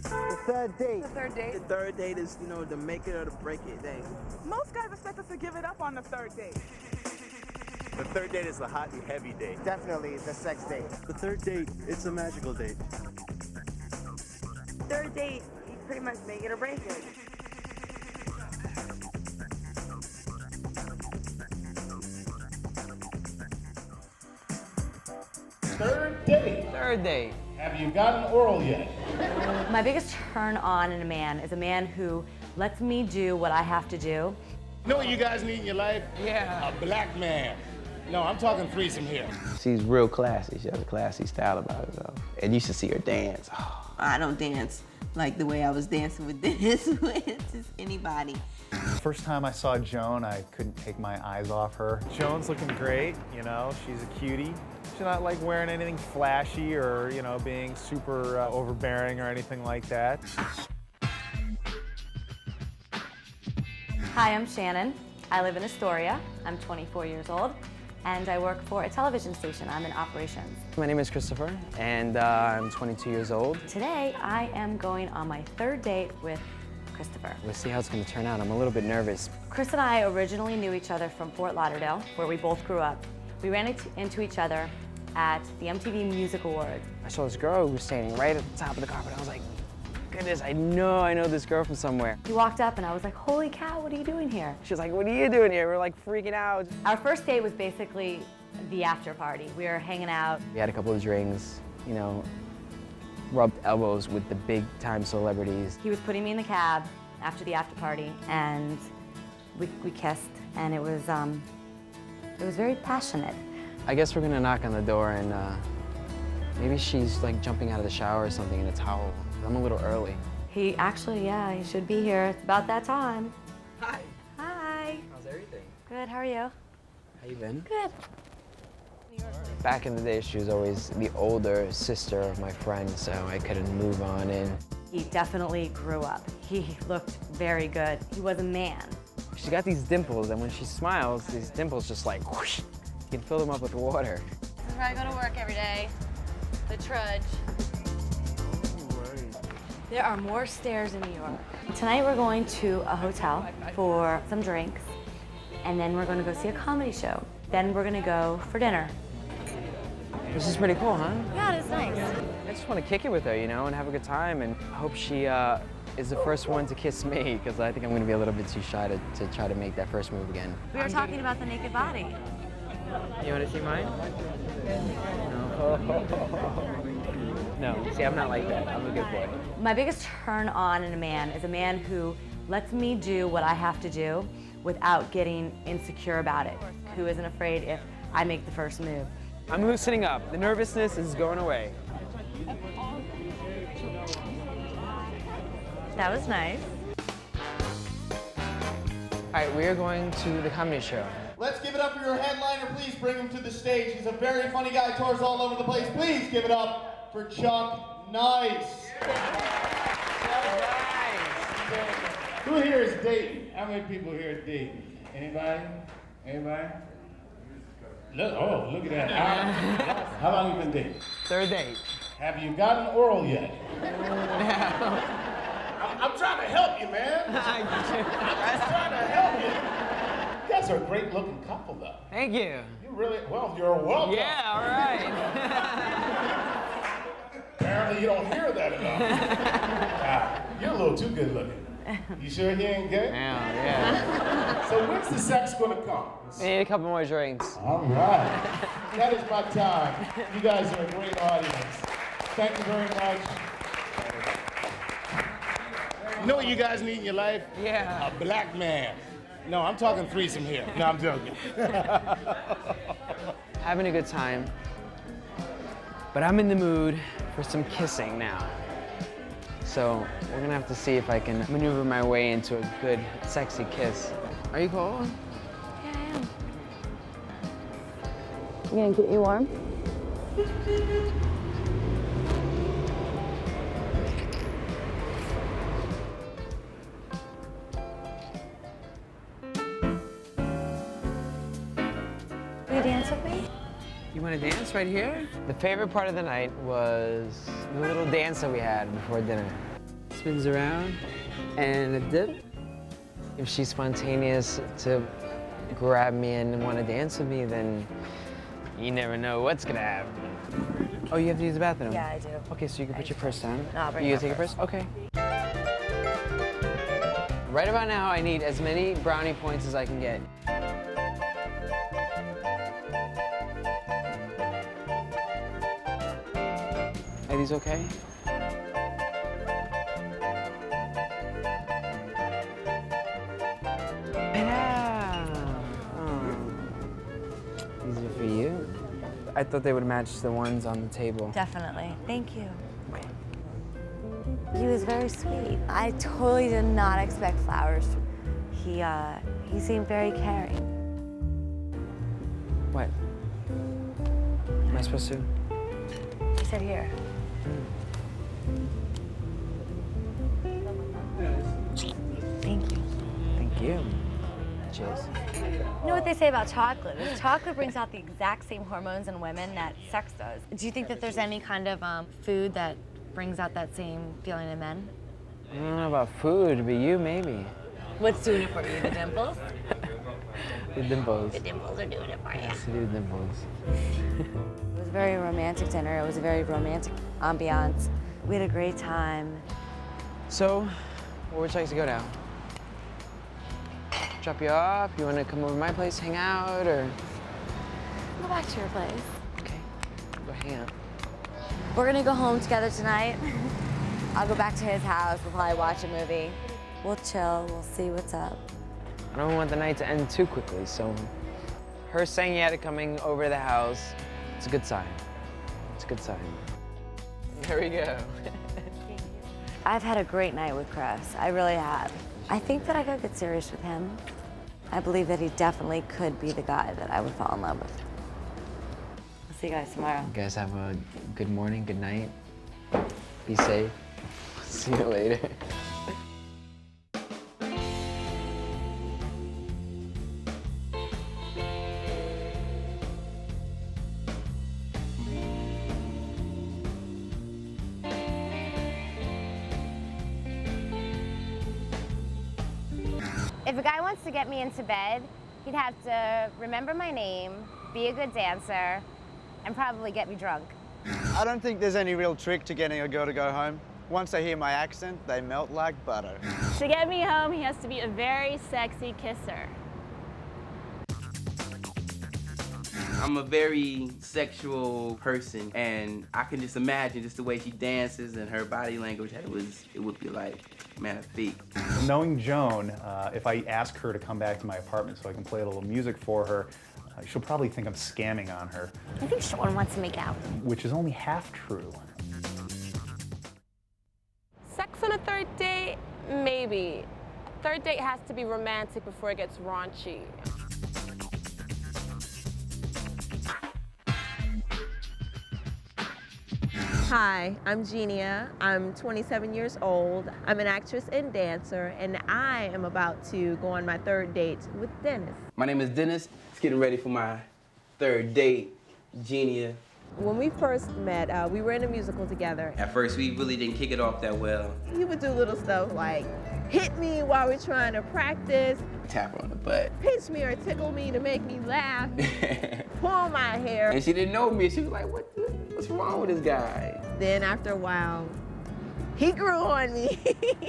The third date. The third date? The third date is, you know, the make it or the break it thing. Most guys expect us to give it up on the third date. The third date is the hot and heavy date. Definitely the sex date. The third date, it's a magical date. Third date, you pretty much make it or break it. Third date. Third date. Have you gotten oral yet? My biggest turn on in a man is a man who lets me do what I have to do. You know what you guys need in your life? Yeah. A black man. No, I'm talking threesome here. She's real classy. She has a classy style about herself. And you should see her dance. Oh. I don't dance like the way I was dancing with this with just anybody. First time I saw Joan, I couldn't take my eyes off her. Joan's looking great, you know, she's a cutie. She's not like wearing anything flashy or, you know, being super overbearing or anything like that. Hi, I'm Shannon. I live in Astoria. I'm 24 years old, and I work for a television station. I'm in operations. My name is Christopher, and I'm 22 years old. Today, I am going on my third date with Christopher. We'll see how it's going to turn out. I'm a little bit nervous. Chris and I originally knew each other from Fort Lauderdale, where we both grew up. We ran into each other at the MTV Music Awards. I saw this girl who was standing right at the top of the carpet. I was like, goodness, I know this girl from somewhere. He walked up and I was like, holy cow, what are you doing here? She was like, what are you doing here? We're like freaking out. Our first date was basically the after party. We were hanging out. We had a couple of drinks, you know, rubbed elbows with the big time celebrities. He was putting me in the cab after the after party, and we kissed, and it was very passionate. I guess we're gonna knock on the door and maybe she's like jumping out of the shower or something in a towel. I'm a little early. He actually, yeah, he should be here. It's about that time. Hi. Hi. How's everything? Good, how are you? How you been? Good. Back in the day, she was always the older sister of my friend, so I couldn't move on in. He definitely grew up. He looked very good. He was a man. She's got these dimples, and when she smiles, these dimples just like whoosh. You can fill them up with water. This is where I go to work every day. The trudge. There are more stairs in New York. Tonight we're going to a hotel for some drinks, and then we're going to go see a comedy show. Then we're going to go for dinner. This is pretty cool, huh? Yeah, it is nice. I just want to kick it with her, you know, and have a good time, and I hope she is the first one to kiss me, because I think I'm going to be a little bit too shy to try to make that first move again. We were talking about the naked body. You want to see mine? No. No, see, I'm not like that. I'm a good boy. My biggest turn on in a man is a man who lets me do what I have to do without getting insecure about it, who isn't afraid if I make the first move. I'm loosening up. The nervousness is going away. That was nice. All right, we are going to the comedy show. Let's give it up for your headliner. Please bring him to the stage. He's a very funny guy, tours all over the place. Please give it up for Chuck Nice. Who here is dating? How many people here are dating? Anybody? Anybody? Look at that. How long have you been dating? Third date. Have you gotten oral yet? I'm trying to help you, man. I'm just trying to help you. You guys are a great looking couple, though. Thank you. You really, well, you're welcome. Yeah, all right. Apparently you don't hear that enough. You're a little too good looking. You sure he ain't gay? Yeah. So when's the sex gonna come? We need a couple more drinks. All right. That is my time. You guys are a great audience. Thank you very much. You know what you guys need in your life? Yeah. A black man. No, I'm talking threesome here. No, I'm joking. Having a good time, but I'm in the mood for some kissing now. So we're gonna have to see if I can maneuver my way into a good, sexy kiss. Are you cold? Yeah, I am. You gonna get you warm? Will you dance with me? You want to dance right here? The favorite part of the night was the little dance that we had before dinner. Spins around and a dip. If she's spontaneous to grab me and want to dance with me, then you never know what's gonna happen. Oh, you have to use the bathroom? Yeah, I do. Okay, so you can put your purse down. No, I'll bring You my gonna take your purse. purse? Okay. Right about now, I need as many brownie points as I can get. Are these okay? Yeah. Oh. These are for you. I thought they would match the ones on the table. Definitely. Thank you. He was very sweet. I totally did not expect flowers. He seemed very caring. What? Am I supposed to? He said here. Thank you. Thank you. Cheers. You know what they say about chocolate? Is chocolate brings out the exact same hormones in women that sex does. Do you think that there's any kind of food that brings out that same feeling in men? I don't know about food, but you maybe. What's doing it for you? The dimples? The dimples. The dimples are doing it for you. Yes, to do dimples. It was a very romantic dinner. It was a very romantic ambiance. We had a great time. So, where would you like to go now? Drop you off? You want to come over to my place, hang out, or? Go back to your place. Okay, go hang out. We're gonna go home together tonight. I'll go back to his house. We'll probably watch a movie. We'll chill. We'll see what's up. I don't want the night to end too quickly, so her saying you had it coming over to the house, it's a good sign. It's a good sign. There we go. I've had a great night with Chris. I really have. I think that I could get serious with him. I believe that he definitely could be the guy that I would fall in love with. I'll see you guys tomorrow. You guys have a good morning, good night. Be safe. See you later. If a guy wants to get me into bed, he'd have to remember my name, be a good dancer, and probably get me drunk. I don't think there's any real trick to getting a girl to go home. Once they hear my accent, they melt like butter. To get me home, he has to be a very sexy kisser. I'm a very sexual person, and I can just imagine just the way she dances and her body language. It would be like magnifique. Knowing Joan, if I ask her to come back to my apartment so I can play a little music for her, she'll probably think I'm scamming on her. I think Sean wants to make out. Which is only half true. Sex on a third date? Maybe. Third date has to be romantic before it gets raunchy. Hi, I'm Genia. I'm 27 years old. I'm an actress and dancer, and I am about to go on my third date with Dennis. My name is Dennis. Just getting ready for my third date, Genia. When we first met, we were in a musical together. At first, we really didn't kick it off that well. He would do little stuff like hit me while we're trying to practice, Tap her on the butt. pinch me or tickle me to make me laugh, pull my hair. And she didn't know me. She was like, what's wrong with this guy? Then after a while, he grew on me.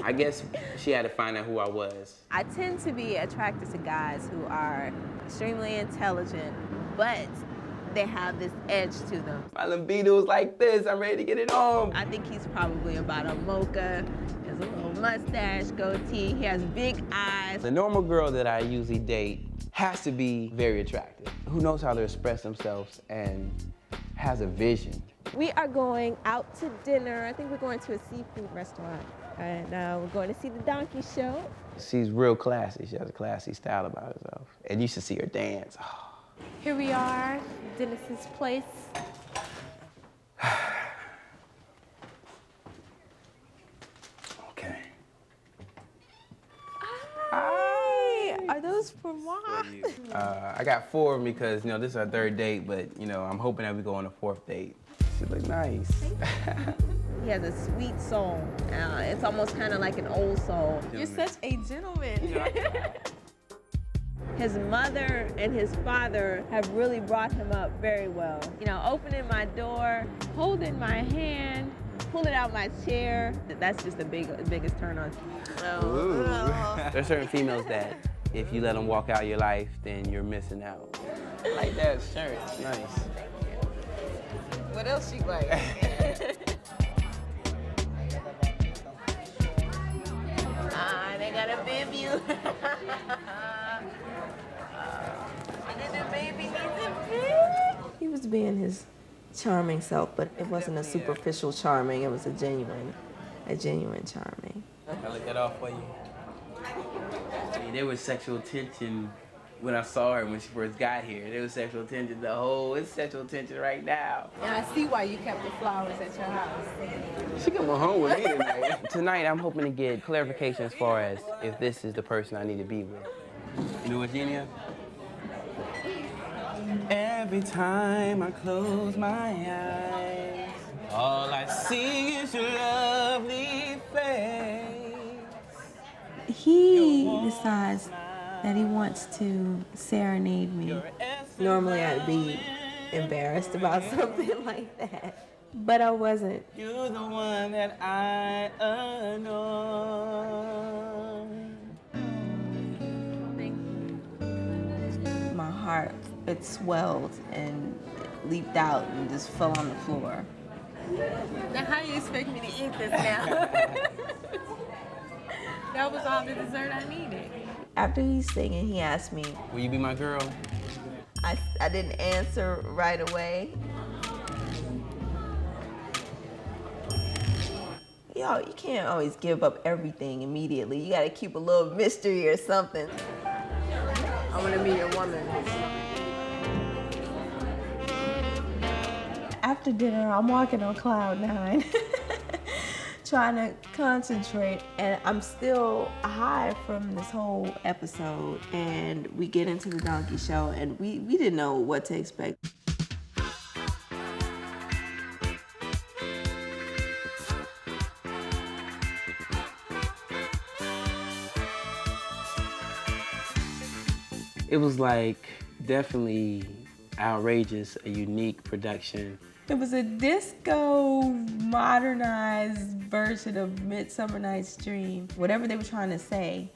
I guess she had to find out who I was. I tend to be attracted to guys who are extremely intelligent, but they have this edge to them. My libido's like this. I'm ready to get it on. I think he's probably about a mocha. He has a little mustache, goatee. He has big eyes. The normal girl that I usually date has to be very attractive, who knows how to express themselves and has a vision. We are going out to dinner. I think we're going to a seafood restaurant. And we're going to see the donkey show. She's real classy. She has a classy style about herself. And you should see her dance. Oh. Here we are, Dennis's place. Okay. Hi. Are those for For what? I got 4 of them because, you know, this is our 3rd date, but, you know, I'm hoping that we go on a 4th date. She look nice. He has a sweet soul. It's almost kind of like an old soul. You're such a gentleman. His mother and his father have really brought him up very well. You know, opening my door, holding my hand, pulling out my chair. That's just the biggest turn on. There's certain females that if you let them walk out your life, then you're missing out. I like that shirt. It's nice. What else you like? They gotta bib you. He was being his charming self, but it wasn't a superficial charming. It was a genuine charming. I look that off for you. See, there was sexual tension when I saw her when she first got here. There was sexual tension. It's sexual tension right now. And I see why you kept the flowers at your house. She coming home with me tonight. Tonight, I'm hoping to get clarification as far as if this is the person I need to be with. You know what, Genia? Every time I close my eyes, all I see is your lovely face. He decides that he wants to serenade me. Normally I'd be embarrassed about something like that, but I wasn't. You're the one that I adore. My heart, it swelled and it leaped out and just fell on the floor. Now how do you expect me to eat this now? That was all the dessert I needed. After he's singing, he asked me, Will you be my girl? I didn't answer right away. Yo, you can't always give up everything immediately. You gotta keep a little mystery or something. I want to be your woman. After dinner, I'm walking on cloud 9, trying to concentrate, and I'm still high from this whole episode. And we get into the donkey show, and we didn't know what to expect. It was like definitely outrageous, a unique production. It was a disco modernized version of Midsummer Night's Dream. Whatever they were trying to say,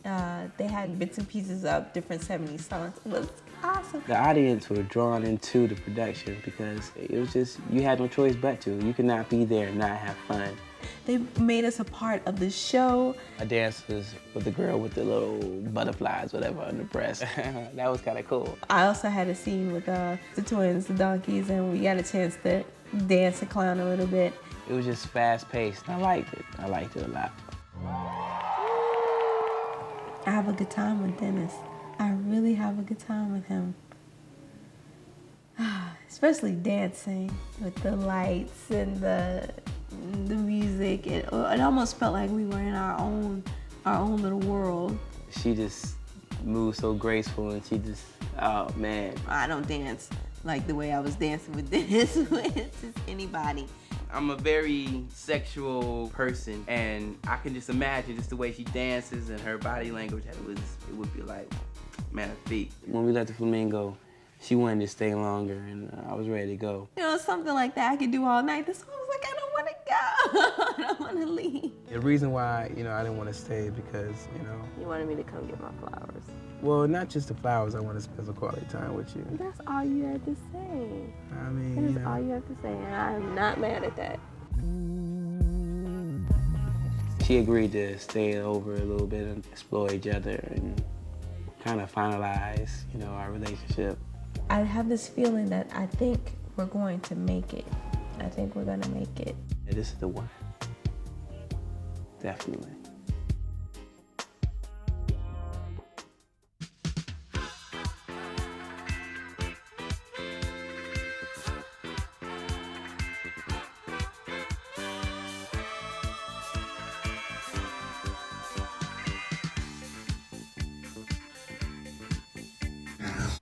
they had bits and pieces of different 70s songs. It was awesome. The audience were drawn into the production because it was just, you had no choice but to. You could not be there and not have fun. They made us a part of the show. I danced with the girl with the little butterflies, whatever, on the breast. That was kind of cool. I also had a scene with the twins, the donkeys, and we got a chance to dance and clown a little bit. It was just fast-paced. I liked it. I liked it a lot. I have a good time with Dennis. I really have a good time with him. Especially dancing with the lights and the music. It almost felt like we were in our own little world. She just moved so graceful, and she just, oh man. I don't dance like the way I was dancing with Dennis with just anybody. I'm a very sexual person, and I can just imagine just the way she dances and her body language. It would be like magnifique. When we left the Flamingo, she wanted to stay longer, and I was ready to go. You know, something like that I could do all night. This one was like, I don't want to go. I don't want to leave. The reason why, I didn't want to stay because, You wanted me to come get my flowers. well, not just the flowers. I want to spend some quality time with you. That's all you had to say. I mean, That's all you have to say, and I'm not mad at that. She agreed to stay over a little bit and explore each other and kind of finalize, our relationship. I have this feeling that I think we're going to make it. I think we're gonna make it. Yeah, this is the one. Definitely.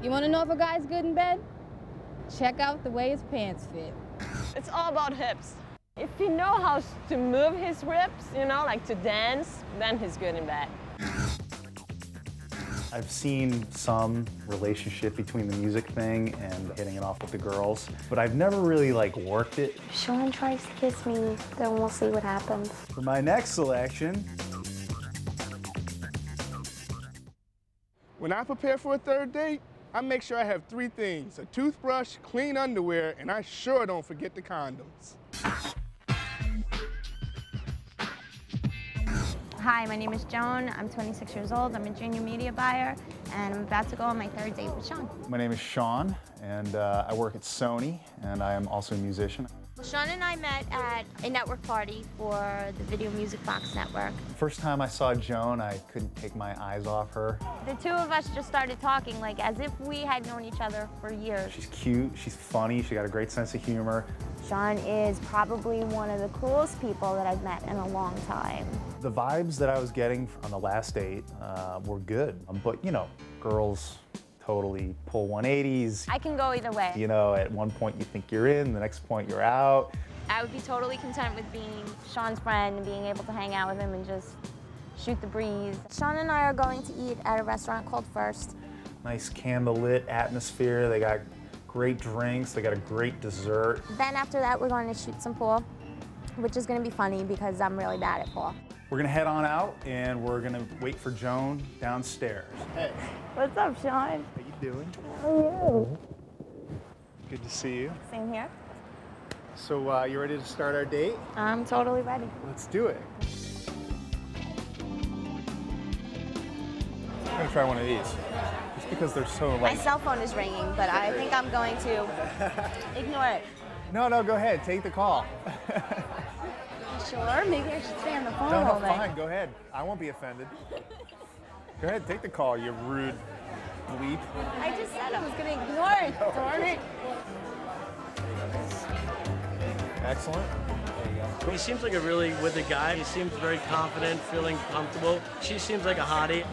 You want to know if a guy's good in bed? Check out the way his pants fit. It's all about hips. If he know how to move his hips, you know, like to dance, then he's good in bed. I've seen some relationship between the music thing and hitting it off with the girls, but I've never really like worked it. If Sean tries to kiss me, then we'll see what happens. For my next selection, when I prepare for a third date, I make sure I have 3 things: a toothbrush, clean underwear, and I sure don't forget the condoms. Hi, my name is Joan. I'm 26 years old. I'm a junior media buyer, and I'm about to go on my 3rd date with Sean. my name is Sean, and I work at Sony, and I am also a musician. Sean and I met at a network party for the Video Music Box Network. First time I saw Joan, I couldn't take my eyes off her. The two of us just started talking like as if we had known each other for years. She's cute, she's funny, she got a great sense of humor. Sean is probably one of the coolest people that I've met in a long time. The vibes that I was getting on the last date were good, but you know, girls totally pull 180s. I can go either way. You know, at one point you think you're in, the next point you're out. I would be totally content with being Sean's friend and being able to hang out with him and just shoot the breeze. Sean and I are going to eat at a restaurant called First. Nice candlelit atmosphere, they got great drinks, they got a great dessert. Then after that, we're going to shoot some pool, which is going to be funny because I'm really bad at pool. We're gonna head on out and we're gonna wait for Joan downstairs. Hey, What's up, Sean? how you doing? How are you? Good to see you. Same here. So you ready to start our date? I'm totally ready. Let's do it. I'm gonna try one of these, just because they're so My like. cell phone is ringing, but I think I'm going to ignore it. No, go ahead, take the call. Sure, maybe I should stay on the phone No, all day. fine, go ahead. I won't be offended. Go ahead, take the call, you rude bleep. I just said I was going to ignore it, darn it. Excellent. There you go. He seems like a really with the guy. He seems very confident, feeling comfortable. She seems like a hottie.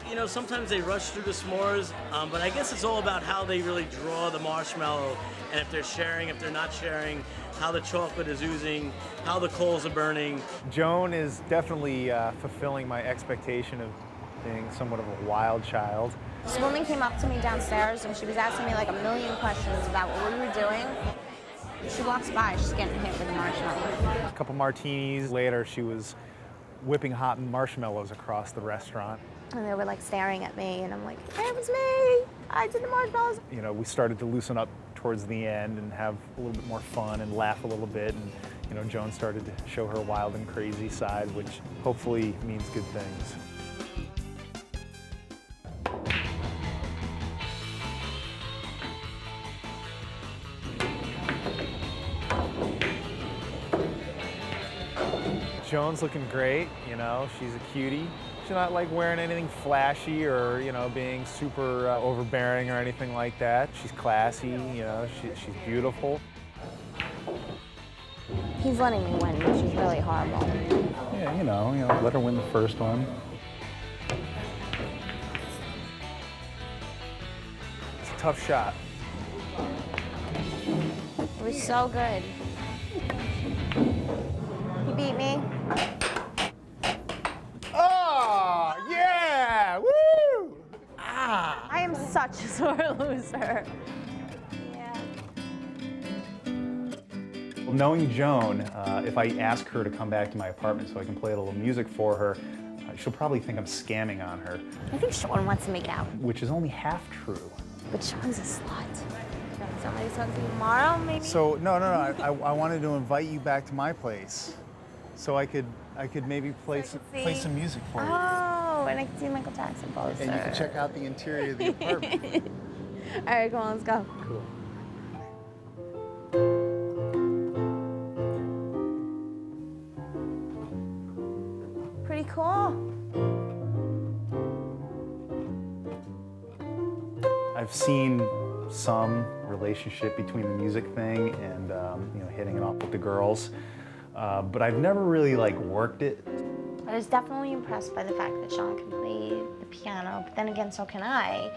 You know, sometimes they rush through the s'mores, but I guess it's all about how they really draw the marshmallow, and if they're sharing, if they're not sharing, how the chocolate is oozing, how the coals are burning. Joan is definitely fulfilling my expectation of being somewhat of a wild child. This woman came up to me downstairs and she was asking me like a million questions about what we were doing. She walks by, she's getting hit with a marshmallow. A couple martinis later, she was whipping hot marshmallows across the restaurant. And they were like staring at me and I'm like, it was me, I did the marshmallows. You know, we started to loosen up towards the end and have a little bit more fun and laugh a little bit. And, you know, Joan started to show her wild and crazy side, which hopefully means good things. Joan's looking great, you know, she's a cutie. She's not like wearing anything flashy or, you know, being super overbearing or anything like that. She's classy, you know, she's beautiful. He's letting me win, which is really horrible. Yeah, you know, let her win the first one. It's a tough shot. It was so good. He beat me. Oh, yeah! Woo! Ah! I am such a sore loser. Yeah. Well, knowing Joan, if I ask her to come back to my apartment so I can play a little music for her, she'll probably think I'm scamming on her. I think Sean wants to make out. Which is only half true. But Sean's a slut. Somebody talk to you tomorrow, maybe? So, no, I wanted to invite you back to my place so I could maybe play some music for you. Oh, and I can see Michael Jackson poster. And you can check out the interior of the apartment. All right, come on, let's go. Cool. Pretty cool. I've seen some relationship between the music thing and you know, hitting it off with the girls, but I've never really like worked it. I was definitely impressed by the fact that Sean can play the piano, but then again, so can I.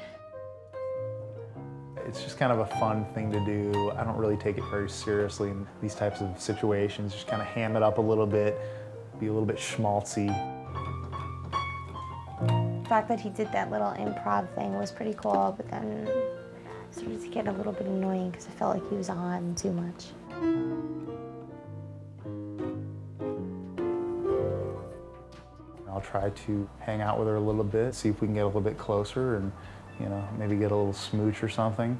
It's just kind of a fun thing to do. I don't really take it very seriously in these types of situations. Just kind of ham it up a little bit, be a little bit schmaltzy. The fact that he did that little improv thing was pretty cool, but then it started to get a little bit annoying because I felt like he was on too much. I'll try to hang out with her a little bit, see if we can get a little bit closer and, you know, maybe get a little smooch or something.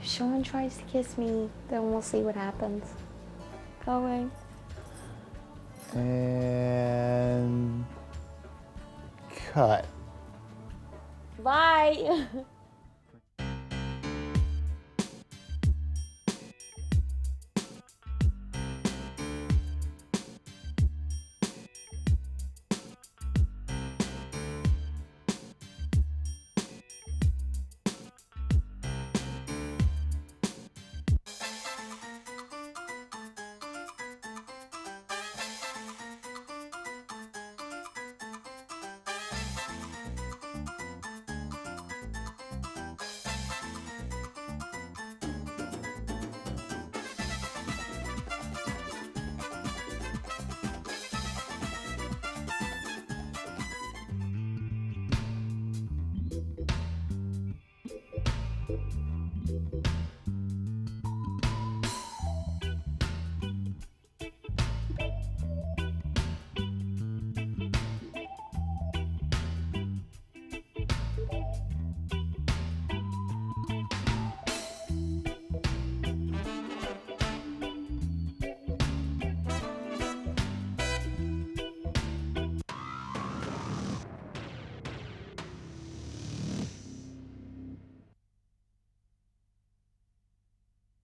If Sean tries to kiss me, then we'll see what happens. Go away. And cut. Bye.